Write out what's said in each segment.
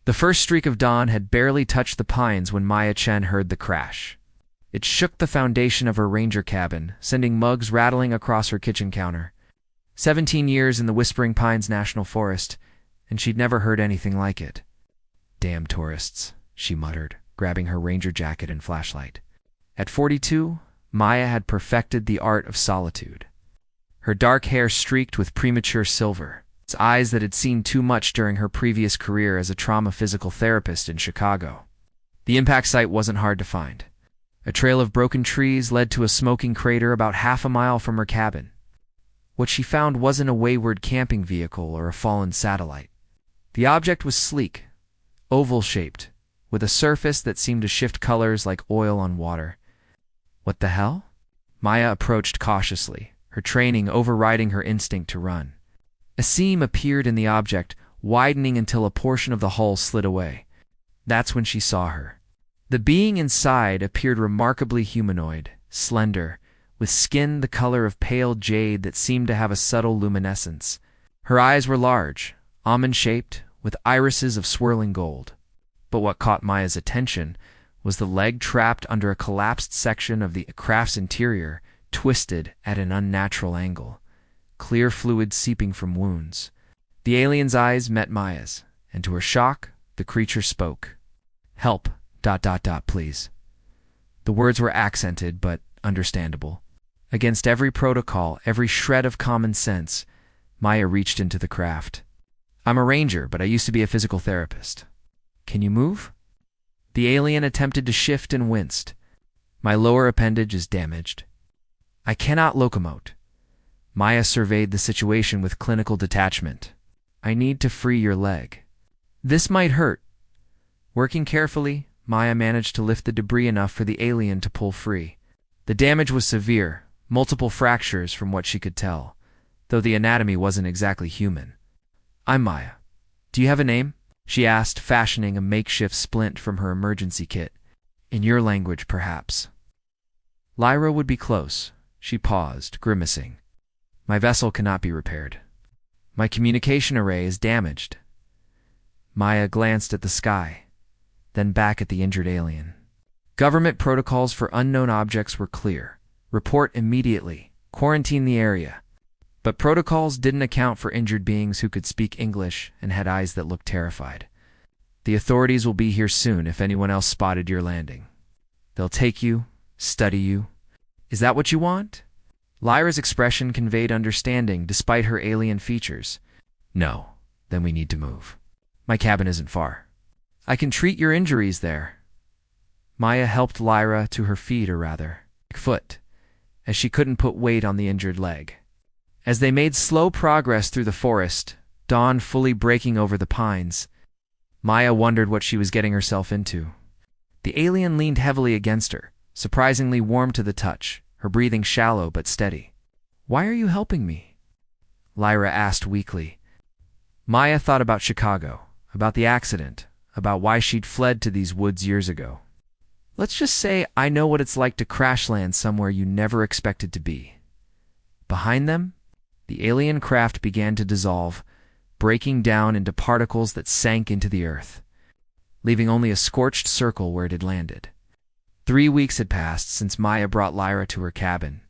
The first streak of dawn had barely touched the pines when Maya Chen heard the crash. It shook the foundation of her ranger cabin, sending mugs rattling across her kitchen counter. 17 years in the Whispering Pines National Forest, and she'd never heard anything like it. "Damn tourists," she muttered, grabbing her ranger jacket and flashlight. At 42, Maya had perfected the art of solitude. Her dark hair streaked with premature silver, its eyes that had seen too much during her previous career as a trauma physical therapist in Chicago. The impact site wasn't hard to find. A trail of broken trees led to a smoking crater about half a mile from her cabin. What she found wasn't a wayward camping vehicle or a fallen satellite. The object was sleek, oval-shaped, with a surface that seemed to shift colors like oil on water. What the hell? Maya approached cautiously, her training overriding her instinct to run. A seam appeared in the object, widening until a portion of the hull slid away. That's when she saw her. The being inside appeared remarkably humanoid, slender, with skin the color of pale jade that seemed to have a subtle luminescence. Her eyes were large, almond-shaped, with irises of swirling gold. But what caught Maya's attention was the leg trapped under a collapsed section of the craft's interior, twisted at an unnatural angle, clear fluid seeping from wounds. The alien's eyes met Maya's, and to her shock, the creature spoke. "Help, ... please." The words were accented, but understandable. Against every protocol, every shred of common sense, Maya reached into the craft. "I'm a ranger, but I used to be a physical therapist. Can you move?" The alien attempted to shift and winced. "My lower appendage is damaged. I cannot locomote." Maya surveyed the situation with clinical detachment. "I need to free your leg. This might hurt." Working carefully, Maya managed to lift the debris enough for the alien to pull free. The damage was severe, multiple fractures from what she could tell, though the anatomy wasn't exactly human. "I'm Maya. Do you have a name?" she asked, fashioning a makeshift splint from her emergency kit. "In your language, perhaps." Lyra would be close. She paused, grimacing. "My vessel cannot be repaired. My communication array is damaged." Maya glanced at the sky, then back at the injured alien. Government protocols for unknown objects were clear. Report immediately. Quarantine the area. But protocols didn't account for injured beings who could speak English and had eyes that looked terrified. "The authorities will be here soon if anyone else spotted your landing. They'll take you, study you. Is that what you want?" Lyra's expression conveyed understanding despite her alien features. "No, then we need to move. My cabin isn't far. I can treat your injuries there." Maya helped Lyra to her feet, or rather, foot, as she couldn't put weight on the injured leg. As they made slow progress through the forest, dawn fully breaking over the pines, Maya wondered what she was getting herself into. The alien leaned heavily against her, surprisingly warm to the touch, her breathing shallow but steady. "Why are you helping me?" Lyra asked weakly. Maya thought about Chicago, about the accident, about why she'd fled to these woods years ago. "Let's just say I know what it's like to crash land somewhere you never expected to be." Behind them, the alien craft began to dissolve, breaking down into particles that sank into the earth, leaving only a scorched circle where it had landed. 3 weeks had passed since Maya brought Lyra to her cabin.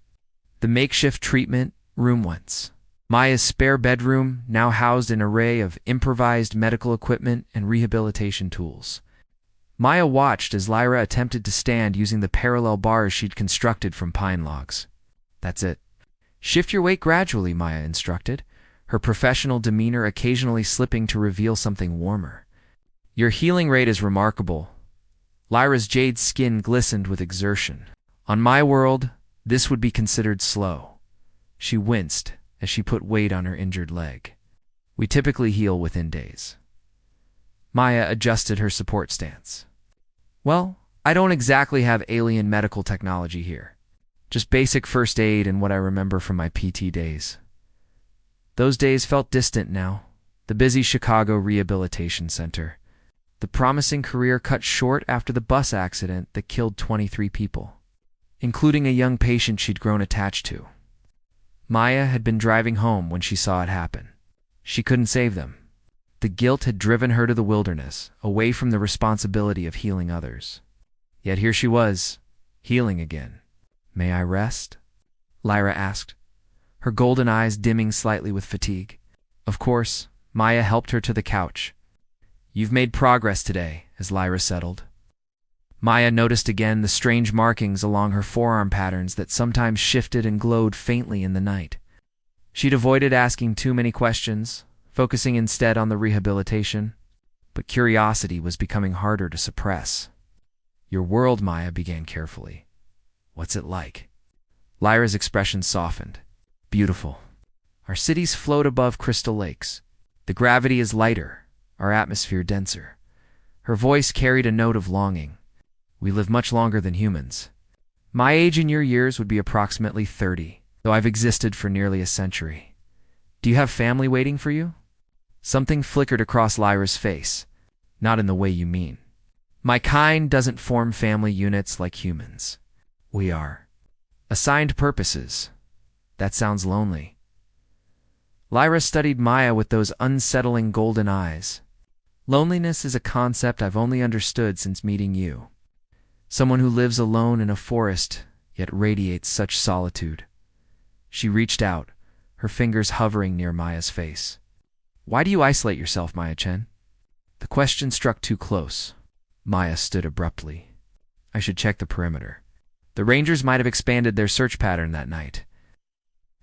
The makeshift treatment room once. Maya's spare bedroom now housed an array of improvised medical equipment and rehabilitation tools. Maya watched as Lyra attempted to stand using the parallel bars she'd constructed from pine logs. "That's it. Shift your weight gradually," Maya instructed, her professional demeanor occasionally slipping to reveal something warmer. "Your healing rate is remarkable." Lyra's jade skin glistened with exertion. "On my world, this would be considered slow." She winced as she put weight on her injured leg. "We typically heal within days." Maya adjusted her support stance. "Well, I don't exactly have alien medical technology here. Just basic first aid and what I remember from my PT days." Those days felt distant now. The busy Chicago Rehabilitation Center. The promising career cut short after the bus accident that killed 23 people, including a young patient she'd grown attached to. Maya had been driving home when she saw it happen. She couldn't save them. The guilt had driven her to the wilderness, away from the responsibility of healing others. Yet here she was, healing again. "May I rest?" Lyra asked, her golden eyes dimming slightly with fatigue. Of course, Maya helped her to the couch. "You've made progress today," as Lyra settled. Maya noticed again the strange markings along her forearm patterns that sometimes shifted and glowed faintly in the night. She'd avoided asking too many questions, focusing instead on the rehabilitation. But curiosity was becoming harder to suppress. "Your world," Maya began carefully. "What's it like?" Lyra's expression softened. "Beautiful. Our cities float above crystal lakes. The gravity is lighter, our atmosphere denser." Her voice carried a note of longing. "We live much longer than humans. My age in your years would be approximately 30, though I've existed for nearly a century. Do you have family waiting for you?" Something flickered across Lyra's face. "Not in the way you mean. My kind doesn't form family units like humans. We are assigned purposes. That sounds lonely." Lyra studied Maya with those unsettling golden eyes. "Loneliness is a concept I've only understood since meeting you. Someone who lives alone in a forest, yet radiates such solitude." She reached out, her fingers hovering near Maya's face. "Why do you isolate yourself, Maya-chen?" The question struck too close. Maya stood abruptly. "I should check the perimeter." The Rangers might have expanded their search pattern that night.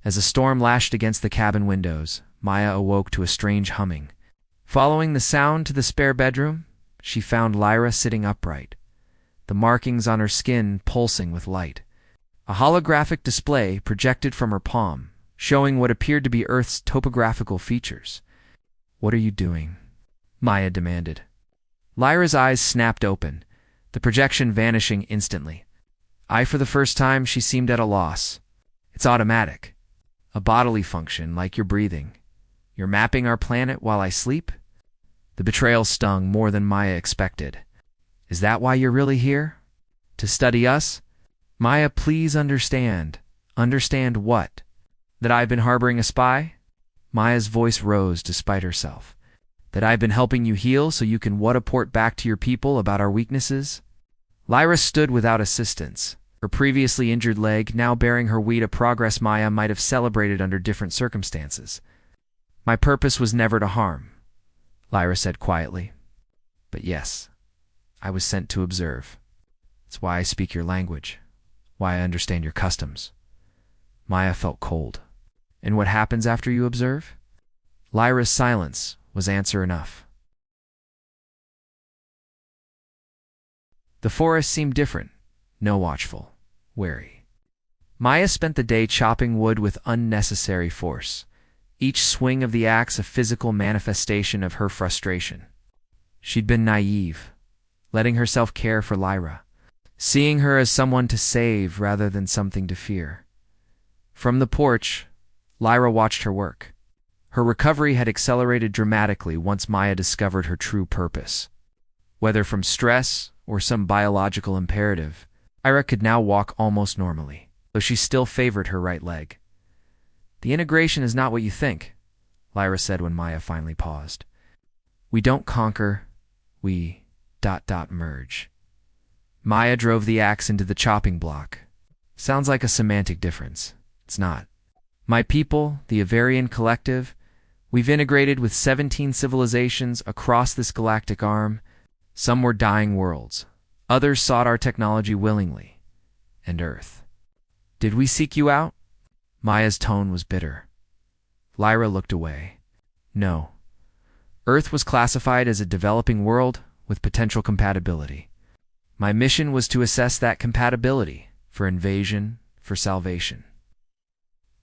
As a storm lashed against the cabin windows, Maya awoke to a strange humming. Following the sound to the spare bedroom, she found Lyra sitting upright, the markings on her skin pulsing with light. A holographic display projected from her palm, showing what appeared to be Earth's topographical features. "What are you doing?" Maya demanded. Lyra's eyes snapped open, the projection vanishing instantly. For the first time, she seemed at a loss. "It's automatic. A bodily function, like your breathing. You're mapping our planet while I sleep?" The betrayal stung more than Maya expected. "Is that why you're really here? To study us?" "Maya, please understand." "Understand what? That I've been harboring a spy?" Maya's voice rose despite herself. "That I've been helping you heal so you can report back to your people about our weaknesses?" Lyra stood without assistance, her previously injured leg now bearing her weight, a progress Maya might have celebrated under different circumstances. "My purpose was never to harm," Lyra said quietly. "But yes, I was sent to observe. It's why I speak your language, why I understand your customs." Maya felt cold. "And what happens after you observe?" Lyra's silence was answer enough. The forest seemed different, no watchful, wary. Maya spent the day chopping wood with unnecessary force, each swing of the axe a physical manifestation of her frustration. She'd been naive, letting herself care for Lyra, seeing her as someone to save rather than something to fear. From the porch, Lyra watched her work. Her recovery had accelerated dramatically once Maya discovered her true purpose. Whether from stress or some biological imperative, Lyra could now walk almost normally, though she still favored her right leg. "The integration is not what you think," Lyra said when Maya finally paused. "We don't conquer, we ... merge." Maya drove the axe into the chopping block. "Sounds like a semantic difference. It's not. My people, the Avarian Collective, we've integrated with 17 civilizations across this galactic arm. Some were dying worlds. Others sought our technology willingly. And Earth. Did we seek you out?" Maya's tone was bitter. Lyra looked away. "No. Earth was classified as a developing world with potential compatibility. My mission was to assess that compatibility for invasion, for salvation."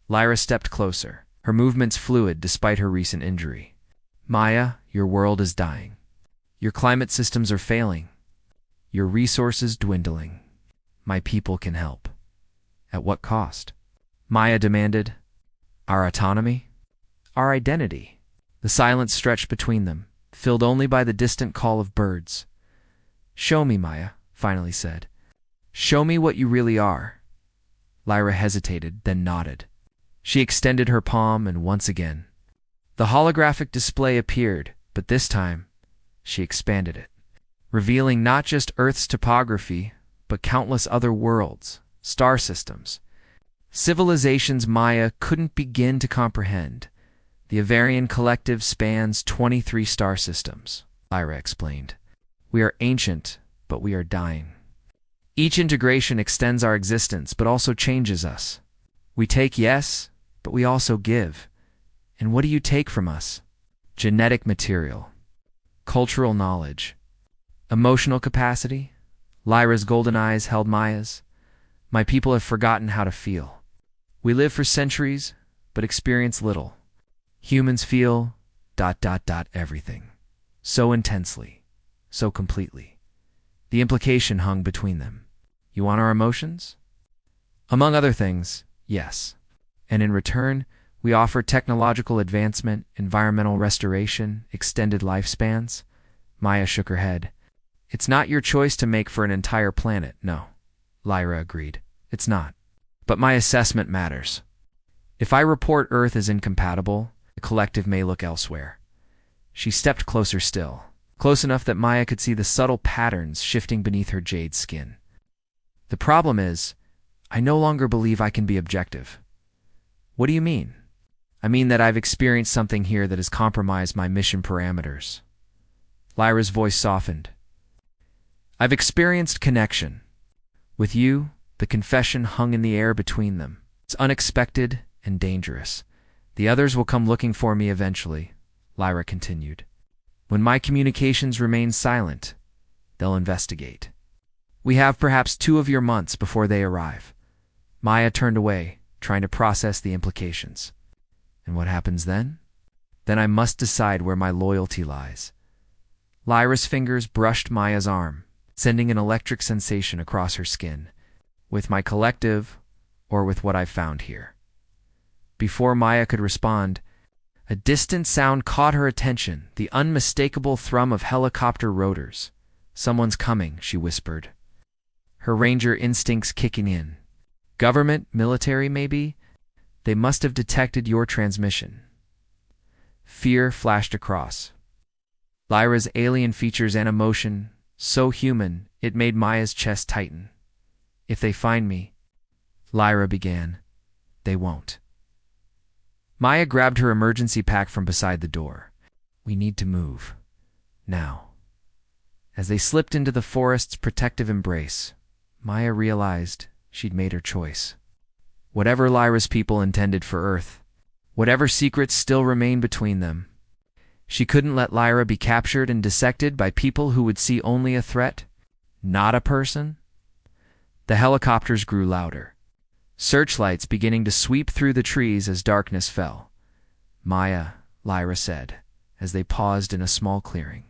Lyra stepped closer, her movements fluid despite her recent injury. "Maya, your world is dying. Your climate systems are failing. Your resources dwindling. My people can help." "At what cost?" Maya demanded. "Our autonomy? Our identity." The silence stretched between them, filled only by the distant call of birds. "Show me," Maya finally said. "Show me what you really are." Lyra hesitated, then nodded. She extended her palm, and once again, the holographic display appeared, But this time, she expanded it, revealing not just Earth's topography, but countless other worlds, star systems, civilizations Maya couldn't begin to comprehend. The Avarian Collective spans 23 star systems, Lyra explained. We are ancient, but we are dying. Each integration extends our existence, but also changes us. We take, yes, but we also give. And what do you take from us? Genetic material, cultural knowledge, emotional capacity. Lyra's golden eyes held Maya's. My people have forgotten how to feel. We live for centuries, but experience little. Humans feel ... everything. So intensely, so completely. The implication hung between them. You want our emotions? Among other things, yes. And in return, we offer technological advancement, environmental restoration, extended lifespans. Maya shook her head. It's not your choice to make for an entire planet, no. Lyra agreed. It's not. But my assessment matters. If I report Earth is incompatible, the collective may look elsewhere. She stepped closer still, close enough that Maya could see the subtle patterns shifting beneath her jade skin. The problem is, I no longer believe I can be objective. What do you mean? I mean that I've experienced something here that has compromised my mission parameters. Lyra's voice softened. I've experienced connection. With you, the confession hung in the air between them. It's unexpected and dangerous. The others will come looking for me eventually, Lyra continued. When my communications remain silent, they'll investigate. We have perhaps 2 of your months before they arrive. Maya turned away, trying to process the implications. And what happens then? Then I must decide where my loyalty lies. Lyra's fingers brushed Maya's arm, sending an electric sensation across her skin. With my collective, or with what I've found here. Before Maya could respond, a distant sound caught her attention, the unmistakable thrum of helicopter rotors. Someone's coming, she whispered. Her ranger instincts kicking in. Government, military maybe? They must have detected your transmission. Fear flashed across. Lyra's alien features and emotion, so human, it made Maya's chest tighten. If they find me, Lyra began, they won't. Maya grabbed her emergency pack from beside the door. We need to move. Now. As they slipped into the forest's protective embrace, Maya realized she'd made her choice. Whatever Lyra's people intended for Earth, whatever secrets still remained between them, she couldn't let Lyra be captured and dissected by people who would see only a threat, not a person. The helicopters grew louder, searchlights beginning to sweep through the trees as darkness fell. Maya, Lyra said, as they paused in a small clearing,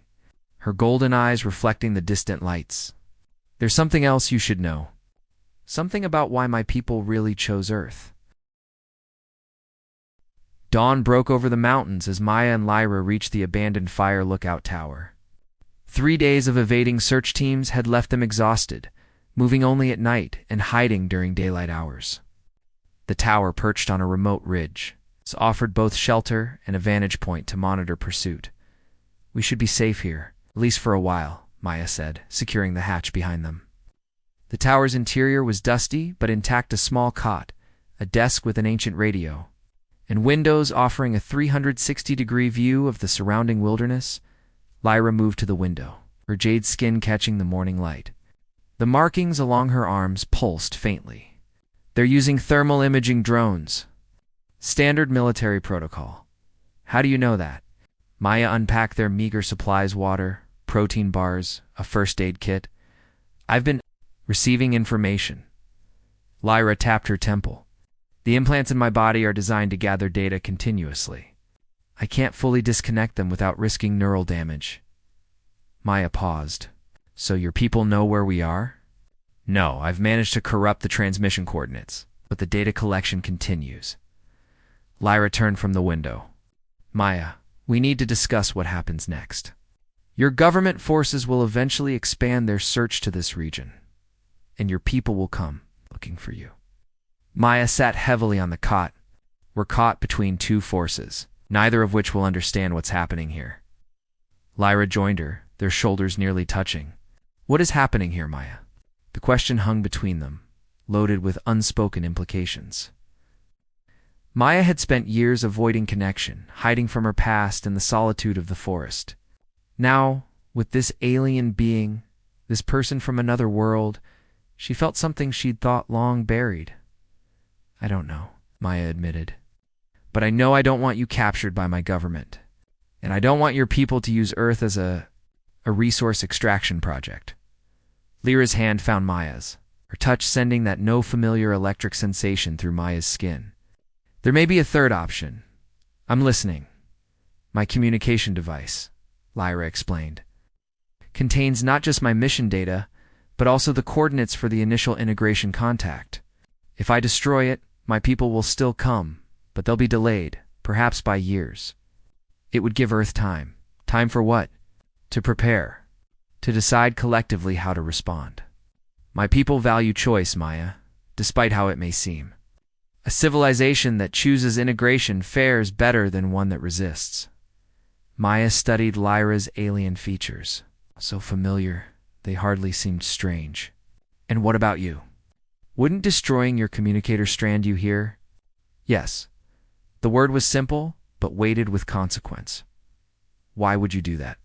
her golden eyes reflecting the distant lights. There's something else you should know. Something about why my people really chose Earth. Dawn broke over the mountains as Maya and Lyra reached the abandoned fire lookout tower. 3 days of evading search teams had left them exhausted, moving only at night and hiding during daylight hours. The tower, perched on a remote ridge, offered both shelter and a vantage point to monitor pursuit. We should be safe here, at least for a while, Maya said, securing the hatch behind them. The tower's interior was dusty but intact, a small cot, a desk with an ancient radio, and windows offering a 360-degree view of the surrounding wilderness. Lyra moved to the window, her jade skin catching the morning light. The markings along her arms pulsed faintly. They're using thermal imaging drones. Standard military protocol. How do you know that? Maya unpacked their meager supplies: water, protein bars, a first aid kit. I've been receiving information. Lyra tapped her temple. The implants in my body are designed to gather data continuously. I can't fully disconnect them without risking neural damage. Maya paused. So your people know where we are? No, I've managed to corrupt the transmission coordinates, but the data collection continues. Lyra turned from the window. Maya, we need to discuss what happens next. Your government forces will eventually expand their search to this region, and your people will come looking for you. Maya sat heavily on the cot. We're caught between 2 forces, neither of which will understand what's happening here. Lyra joined her, their shoulders nearly touching. What is happening here, Maya? The question hung between them, loaded with unspoken implications. Maya had spent years avoiding connection, hiding from her past in the solitude of the forest. Now, with this alien being, this person from another world, she felt something she'd thought long buried. I don't know, Maya admitted. But I know I don't want you captured by my government. And I don't want your people to use Earth as a resource extraction project. Lyra's hand found Maya's, her touch sending that no familiar electric sensation through Maya's skin. There may be a third option. I'm listening. My communication device, Lyra explained, contains not just my mission data, but also the coordinates for the initial integration contact. If I destroy it, my people will still come, but they'll be delayed, perhaps by years. It would give Earth time. Time for what? To prepare. To decide collectively how to respond. My people value choice, Maya, despite how it may seem. A civilization that chooses integration fares better than one that resists. Maya studied Lyra's alien features. So familiar, they hardly seemed strange. And what about you? Wouldn't destroying your communicator strand you here? Yes. The word was simple, but weighted with consequence. Why would you do that?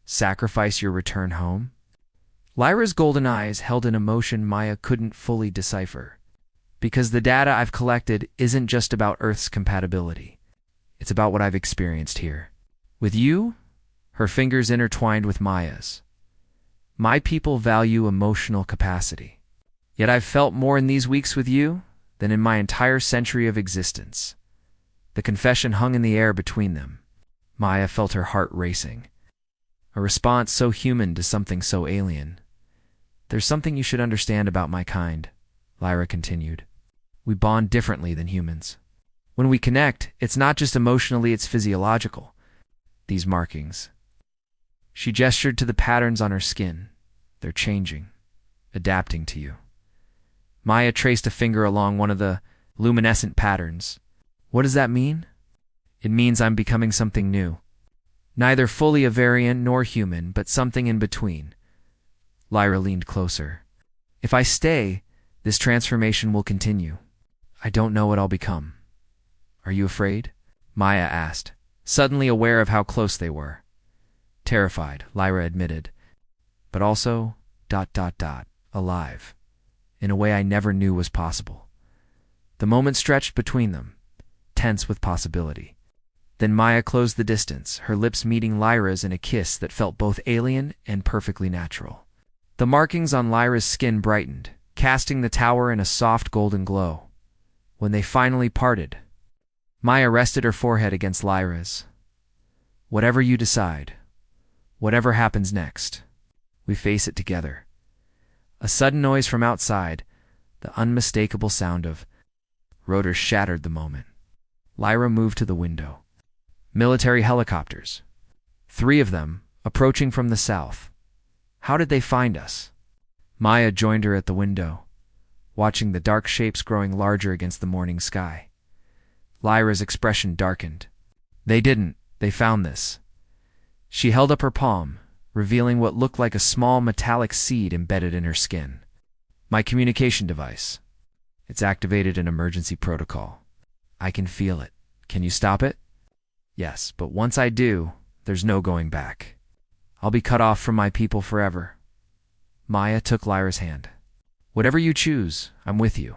Sacrifice your return home? Lyra's golden eyes held an emotion Maya couldn't fully decipher. Because the data I've collected isn't just about Earth's compatibility. It's about what I've experienced here. With you, her fingers intertwined with Maya's. My people value emotional capacity. Yet I've felt more in these weeks with you than in my entire century of existence. The confession hung in the air between them. Maya felt her heart racing. A response so human to something so alien. There's something you should understand about my kind, Lyra continued. We bond differently than humans. When we connect, it's not just emotionally, it's physiological. These markings. She gestured to the patterns on her skin. They're changing, adapting to you. Maya traced a finger along one of the luminescent patterns. What does that mean? It means I'm becoming something new. Neither fully a variant nor human, but something in between. Lyra leaned closer. If I stay, this transformation will continue. I don't know what I'll become. Are you afraid? Maya asked, suddenly aware of how close they were. Terrified, Lyra admitted. But also, alive. In a way I never knew was possible. The moment stretched between them, tense with possibility. Then Maya closed the distance, her lips meeting Lyra's in a kiss that felt both alien and perfectly natural. The markings on Lyra's skin brightened, casting the tower in a soft golden glow. When they finally parted, Maya rested her forehead against Lyra's. Whatever you decide, whatever happens next, we face it together. A sudden noise from outside, the unmistakable sound of rotors shattered the moment. Lyra moved to the window. Military helicopters. 3 of them, approaching from the south. How did they find us? Maya joined her at the window, watching the dark shapes growing larger against the morning sky. Lyra's expression darkened. They didn't. They found this. She held up her palm, revealing what looked like a small metallic seed embedded in her skin. My communication device. It's activated an emergency protocol. I can feel it. Can you stop it? Yes, but once I do, there's no going back. I'll be cut off from my people forever. Maya took Lyra's hand. Whatever you choose, I'm with you.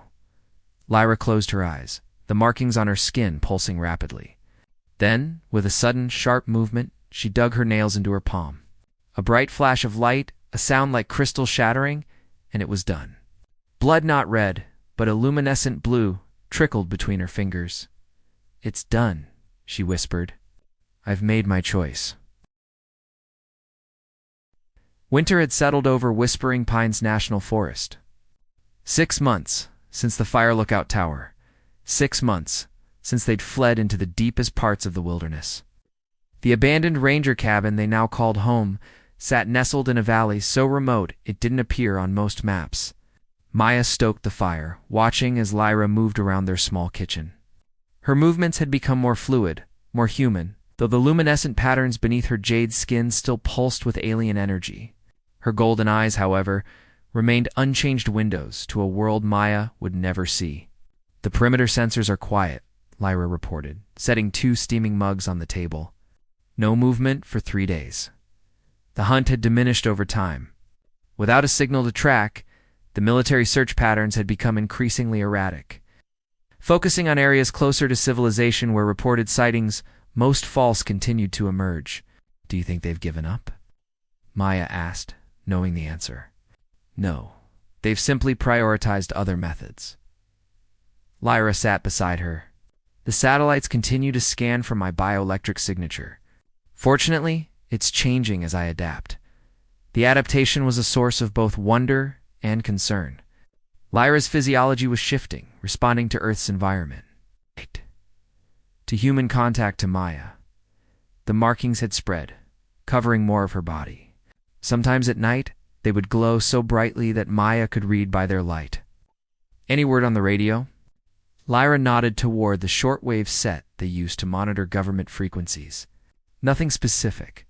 Lyra closed her eyes, the markings on her skin pulsing rapidly. Then, with a sudden, sharp movement, she dug her nails into her palm. A bright flash of light, a sound like crystal shattering, and it was done. Blood not red, but a luminescent blue, trickled between her fingers. It's done, she whispered. I've made my choice. Winter had settled over Whispering Pines National Forest. 6 months since the Fire Lookout Tower. 6 months since they'd fled into the deepest parts of the wilderness. The abandoned ranger cabin they now called home sat nestled in a valley so remote it didn't appear on most maps. Maya stoked the fire, watching as Lyra moved around their small kitchen. Her movements had become more fluid, more human, though the luminescent patterns beneath her jade skin still pulsed with alien energy. Her golden eyes, however, remained unchanged windows to a world Maya would never see. "The perimeter sensors are quiet," Lyra reported, setting 2 steaming mugs on the table. "No movement for 3 days." The hunt had diminished over time. Without a signal to track, the military search patterns had become increasingly erratic. Focusing on areas closer to civilization where reported sightings, most false, continued to emerge. "Do you think they've given up?" Maya asked, knowing the answer. "No, they've simply prioritized other methods." Lyra sat beside her. "The satellites continue to scan for my bioelectric signature. Fortunately, it's changing as I adapt." The adaptation was a source of both wonder and concern. Lyra's physiology was shifting, responding to Earth's environment. To human contact to Maya. The markings had spread, covering more of her body. Sometimes at night, they would glow so brightly that Maya could read by their light. "Any word on the radio?" Lyra nodded toward the shortwave set they used to monitor government frequencies. "Nothing specific.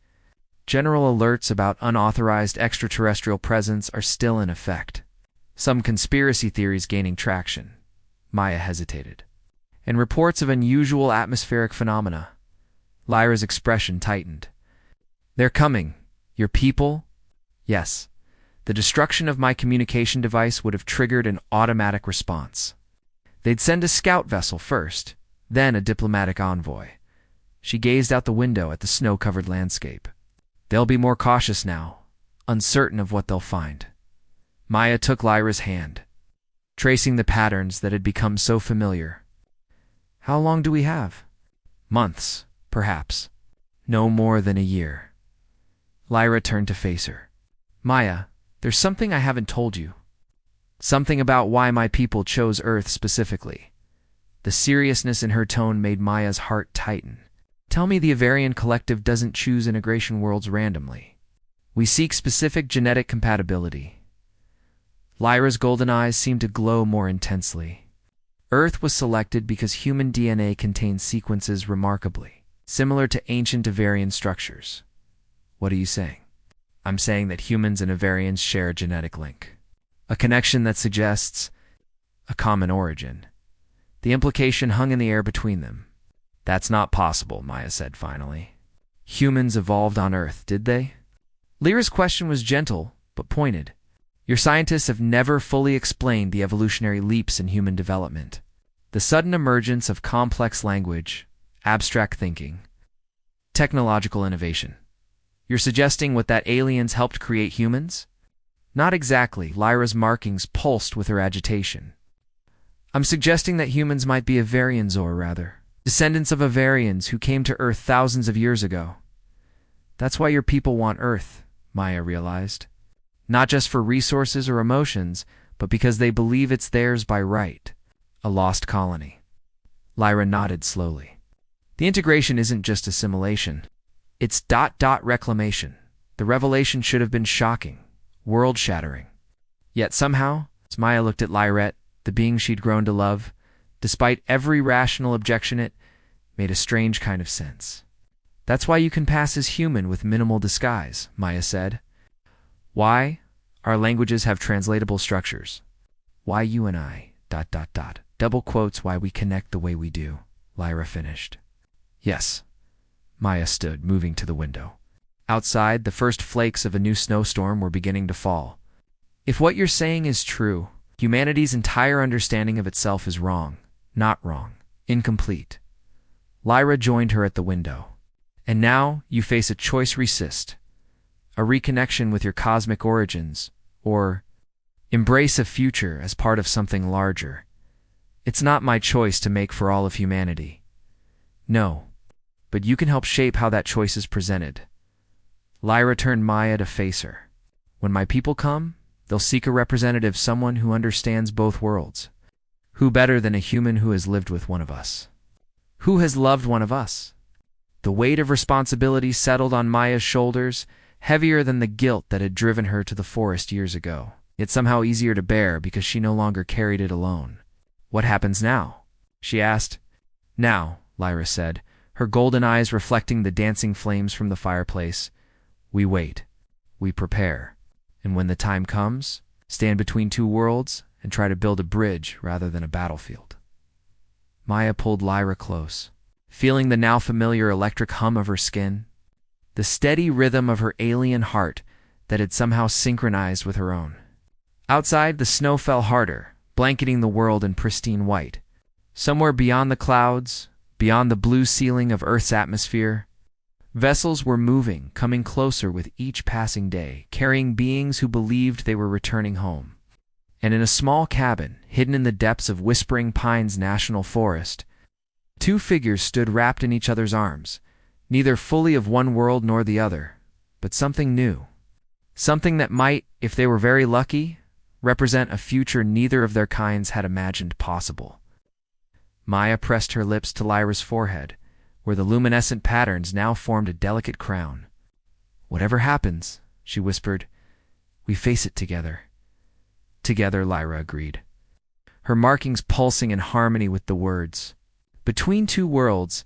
General alerts about unauthorized extraterrestrial presence are still in effect. Some conspiracy theories gaining traction." Maya hesitated. "And reports of unusual atmospheric phenomena." Lyra's expression tightened. "They're coming. Your people?" "Yes. The destruction of my communication device would have triggered an automatic response. They'd send a scout vessel first, then a diplomatic envoy." She gazed out the window at the snow-covered landscape. "They'll be more cautious now, uncertain of what they'll find." Maya took Lyra's hand, tracing the patterns that had become so familiar. "How long do we have?" "Months, perhaps. No more than a year." Lyra turned to face her. "Maya, there's something I haven't told you. Something about why my people chose Earth specifically." The seriousness in her tone made Maya's heart tighten. "Tell me the Avarian Collective doesn't choose integration worlds randomly. We seek specific genetic compatibility." Lyra's golden eyes seemed to glow more intensely. "Earth was selected because human DNA contains sequences remarkably similar to ancient Avarian structures." "What are you saying?" "I'm saying that humans and Avarians share a genetic link. A connection that suggests a common origin." The implication hung in the air between them. "That's not possible," Maya said finally. "Humans evolved on Earth, did they?" Lyra's question was gentle, but pointed. "Your scientists have never fully explained the evolutionary leaps in human development. The sudden emergence of complex language, abstract thinking, technological innovation. You're suggesting what that aliens helped create humans?" "Not exactly." Lyra's markings pulsed with her agitation. "I'm suggesting that humans might be Avarians, or rather, descendants of Avarians who came to Earth thousands of years ago. That's why your people want Earth," Maya realized. "Not just for resources or emotions, but because they believe it's theirs by right. A lost colony." Lyra nodded slowly. "The integration isn't just assimilation. It's reclamation. The revelation should have been shocking, world-shattering. Yet somehow," Maya looked at Lyrette, the being she'd grown to love, "despite every rational objection, it made a strange kind of sense." "That's why you can pass as human with minimal disguise," Maya said. "Why our languages have translatable structures. Why you and I, double quotes, why we connect the way we do," Lyra finished. "Yes." Maya stood, moving to the window. Outside, the first flakes of a new snowstorm were beginning to fall. "If what you're saying is true, humanity's entire understanding of itself is wrong. Not wrong. Incomplete." Lyra joined her at the window. "And now you face a choice: resist a reconnection with your cosmic origins, or embrace a future as part of something larger. It's not my choice to make for all of humanity. No, but you can help shape how that choice is presented." Lyra turned Maya to face her. "When my people come, they'll seek a representative, someone who understands both worlds. Who better than a human who has lived with one of us? Who has loved one of us?" The weight of responsibility settled on Maya's shoulders, heavier than the guilt that had driven her to the forest years ago, yet somehow easier to bear because she no longer carried it alone. "What happens now?" she asked. "Now," Lyra said, her golden eyes reflecting the dancing flames from the fireplace. We wait. We prepare. And when the time comes, stand between two worlds and try to build a bridge rather than a battlefield. Maya pulled Lyra close, feeling the now familiar electric hum of her skin, the steady rhythm of her alien heart that had somehow synchronized with her own. Outside, the snow fell harder, blanketing the world in pristine white. Somewhere beyond the clouds, beyond the blue ceiling of Earth's atmosphere, vessels were moving, coming closer with each passing day, carrying beings who believed they were returning home. And in a small cabin, hidden in the depths of Whispering Pines National Forest, two figures stood wrapped in each other's arms, neither fully of one world nor the other, but something new. Something that might, if they were very lucky, represent a future neither of their kinds had imagined possible. Maya pressed her lips to Lyra's forehead, where the luminescent patterns now formed a delicate crown. "Whatever happens," she whispered, "we face it together." "Together," Lyra agreed, her markings pulsing in harmony with the words. Between two worlds,